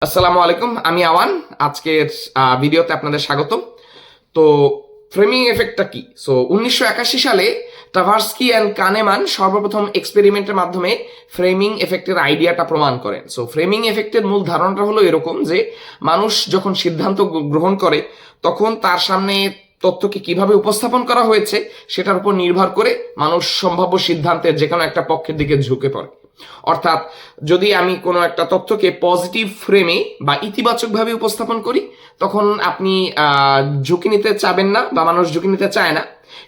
আসসালামু আলাইকুম, আমি আওয়ান। আজকের ভিডিওতে আপনাদের স্বাগত। তো ফ্রেমিং এফেক্টটা কি? 1981 সালে টাভার্স্কি অ্যান্ড কানেমান সর্বপ্রথম এক্সপেরিমেন্টের মাধ্যমে ফ্রেমিং এফেক্টের আইডিয়াটা প্রমাণ করেন। ফ্রেমিং এফেক্টের মূল ধারণাটা হলো এরকম যে মানুষ যখন সিদ্ধান্ত গ্রহণ করে তখন তার সামনে তথ্যকে কিভাবে উপস্থাপন করা হয়েছে সেটার উপর নির্ভর করে মানুষ সম্ভাব্য সিদ্ধান্তের যে কোনো একটা পক্ষের দিকে ঝুঁকে পড়ে। অর্থাৎ যদি আমি কোনো একটা তথ্যকে পজিটিভ ফ্রেমে বা ইতিবাচকভাবে উপস্থাপন করি তখন আপনি ঝুঁকি নিতে চাবেন না বা মানুষ ঝুঁকি নিতে চায় না।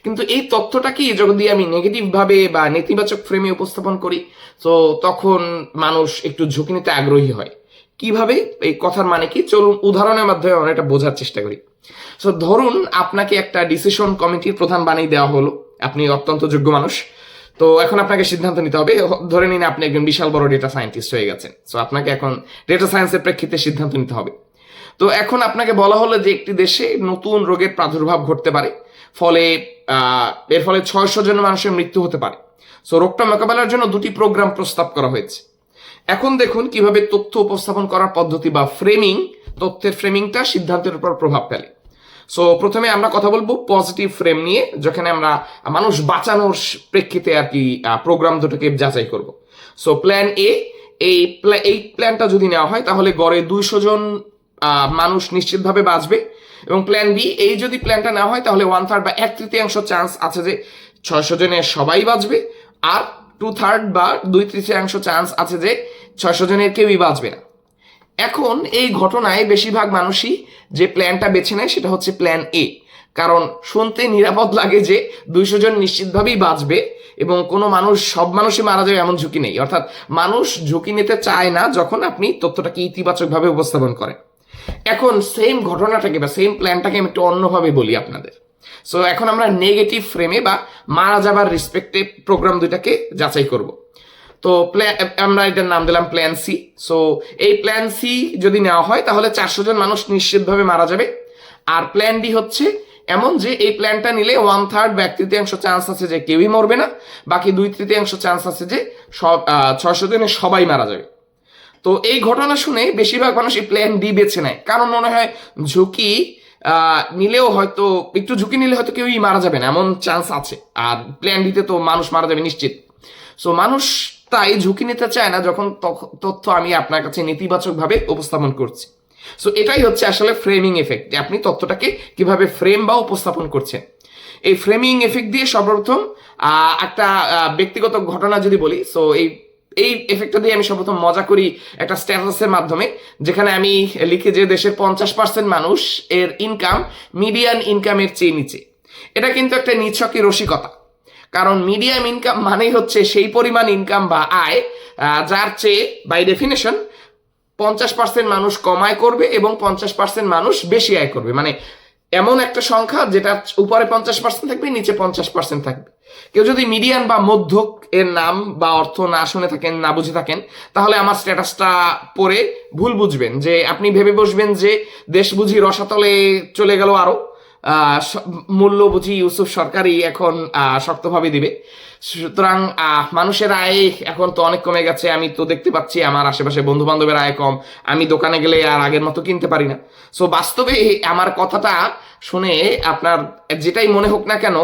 কিন্তু এই তথ্যটাকে যদি আমি নেগেটিভ ভাবে বা নেতিবাচক ফ্রেমে উপস্থাপন করি তো তখন মানুষ একটু ঝুঁকি নিতে আগ্রহী হয়। কিভাবে? এই কথার মানে কি, চলুন উদাহরণের মাধ্যমে আমরা এটা বোঝার চেষ্টা করি। ধরুন আপনাকে একটা ডিসিশন কমিটির প্রধান বানিয়ে দেওয়া হলো, আপনি অত্যন্ত যোগ্য মানুষ। তো এখন আপনাকে সিদ্ধান্ত নিতে হবে। ধরে নিন আপনি একজন বিশাল বড় ডেটা সায়েন্টিস্ট হয়ে গেছেন। আপনাকে এখন ডেটা সায়েন্সের প্রেক্ষিতে সিদ্ধান্ত নিতে হবে। তো এখন আপনাকে বলা হলো যে একটি দেশে নতুন রোগের প্রাদুর্ভাব ঘটতে পারে, ফলে এর ফলে 600 জন মানুষের মৃত্যু হতে পারে। রোগটা মোকাবেলার জন্য দুটি প্রোগ্রাম প্রস্তাব করা হয়েছে। এখন দেখুন কিভাবে তথ্য উপস্থাপন করার পদ্ধতি বা ফ্রেমিং, তথ্যের ফ্রেমিংটা সিদ্ধান্তের উপর প্রভাব ফেলে। প্রথমে আমরা কথা বলবো পজিটিভ ফ্রেম নিয়ে, যেখানে আমরা মানুষ বাঁচানোর প্রেক্ষিতে আর কি প্রোগ্রাম দুটোকে যাচাই করব। প্ল্যান এ, এই প্ল্যানটা যদি নেওয়া হয় তাহলে গড়ে 200 জন মানুষ নিশ্চিতভাবে বাঁচবে। এবং প্ল্যান বি, এই যদি প্ল্যানটা নেওয়া হয় তাহলে 1/3 বা 1/3 চান্স আছে যে 600 জনের সবাই বাঁচবে, আর 2/3 বা 2/3 চান্স আছে যে 600 জনের কেউই বাঁচবে না। এখন এই ঘটনায় বেশিরভাগ মানুষই যে প্ল্যানটা বেছে নেয় সেটা হচ্ছে প্ল্যান এ, কারণ শুনতে নিরাপদ লাগে যে 200 জন নিশ্চিতভাবেই বাঁচবে এবং কোনো মানুষ, সব মানুষই মারা যাবে এমন ঝুঁকি নেই। অর্থাৎ মানুষ ঝুঁকি নিতে চায় না যখন আপনি তথ্যটাকে ইতিবাচকভাবে উপস্থাপন করেন। এখন সেম ঘটনাটাকে বা সেম প্ল্যানটাকে আমি একটু অন্যভাবে বলি আপনাদের। এখন আমরা নেগেটিভ ফ্রেমে বা মারা যাবার রেসপেক্টে প্রোগ্রাম দুইটাকে যাচাই করব। আমরা এটার নাম দিলাম প্ল্যান সি। এই প্ল্যান সি যদি নেওয়া হয় তাহলে 400 জন মানুষ নিশ্চিতভাবে মারা যাবে। আর প্ল্যান ডি হচ্ছে এমন যে এই প্ল্যানটা নিলে 1/3 বা 1/3 চান্স আছে যে কেউই মরবে না, বাকি 2/3 চান্স আছে যে 600 জনের সবাই মারা যাবে। তো এই ঘটনা শুনে বেশিরভাগ মানুষ এই প্ল্যান ডি বেছে নেয়, কারণ মনে হয় ঝুঁকি নিলেও হয়তো, একটু ঝুঁকি নিলে হয়তো কেউই মারা যাবে না এমন চান্স আছে, আর প্ল্যান ডিতে তো মানুষ মারা যাবে নিশ্চিত। মানুষ তাই ঝুঁকি নিতে চায় না যখন তথ্য আমি আপনার কাছে নেতিবাচকভাবে উপস্থাপন করছি। এটাই হচ্ছে আসলে ফ্রেমিং এফেক্ট, আপনি তথ্যটাকে কিভাবে ফ্রেম বা উপস্থাপন করছেন। এই ফ্রেমিং এফেক্ট দিয়ে সর্বপ্রথম একটা ব্যক্তিগত ঘটনা যদি বলি, এই এফেক্টটা দিয়ে আমি সর্বপ্রথম মজা করি একটা স্ট্যাটাসের মাধ্যমে, যেখানে আমি লিখি যে দেশের 50% মানুষ এর ইনকাম মিডিয়ান ইনকামের চেয়ে নিচে। এটা কিন্তু একটা নিছকই রসিকতা, কারণ মিডিয়াম ইনকাম মানেই হচ্ছে সেই পরিমাণ ইনকাম বা আয় যার চেয়ে বাই ডেফিনেশন 50% মানুষ কম আয় করবে এবং 50% মানুষ বেশি আয় করবে। মানে এমন একটা সংখ্যা যেটা উপরে 50% থাকবে, নিচে 50% থাকবে। কেউ যদি মিডিয়ান বা মধ্যক এর নাম বা অর্থ না শুনে থাকেন, না বুঝে থাকেন, তাহলে আমার স্ট্যাটাসটা পড়ে ভুল বুঝবেন, যে আপনি ভেবে বসবেন যে দেশ বুঝি রসাতলে চলে গেল, আরো মূল্য বুঝি ইউসুফ সরকারই এখন শক্তভাবে দিবে। সুতরাং মানুষের আয় এখন তো অনেক কমে গেছে, আমি তো দেখতে পাচ্ছি আমার আশেপাশে বন্ধু বান্ধবের আয় কম, আমি দোকানে গেলে আর আগের মতো কিনতে পারি না। বাস্তবে আমার কথাটা শুনে আপনার যেটাই মনে হোক না কেন,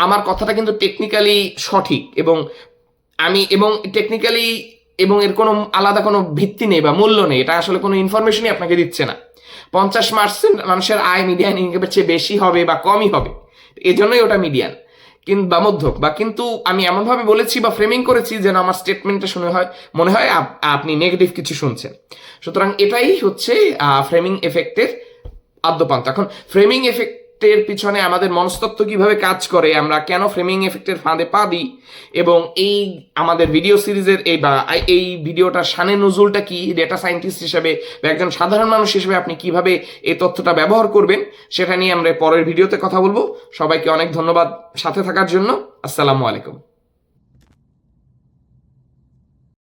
আমার কথাটা কিন্তু টেকনিক্যালি সঠিক, এবং টেকনিক্যালি এবং এর কোনো আলাদা কোনো ভিত্তি নেই বা মূল্য নেই। এটা আসলে কোনো ইনফরমেশনই আপনাকে দিচ্ছে না। 50% মানুষের আয় মিডিয়ান ইনকামের চেয়ে বেশি হবে বা কমই হবে, এজন্যই ওটা মিডিয়ান বা মধ্যক। কিন্তু আমি এমনভাবে বলেছি বা ফ্রেমিং করেছি যেন আমার স্টেটমেন্টটা মনে হয় আপনি নেগেটিভ কিছু শুনছেন। সুতরাং এটাই হচ্ছে ফ্রেমিং এফেক্টের আদ্যপান্ত। এখন ফ্রেমিং এফেক্টের পিছনে আমাদের মনস্তত্ত্ব কিভাবে কাজ করে, আমরা কেন ফ্রেমিং এফেক্টের ফাঁদে পা দিই, এবং এই আমাদের ভিডিও সিরিজের এই ভিডিওটার শানে নজুলটা কি, ডেটা সায়েন্টিস্ট হিসেবে বা একজন সাধারণ মানুষ হিসেবে আপনি কিভাবে এই তথ্যটা ব্যবহার করবেন, সেটা নিয়ে আমরা পরের ভিডিওতে কথা বলবো। সবাইকে অনেক ধন্যবাদ সাথে থাকার জন্য। আসসালামু আলাইকুম।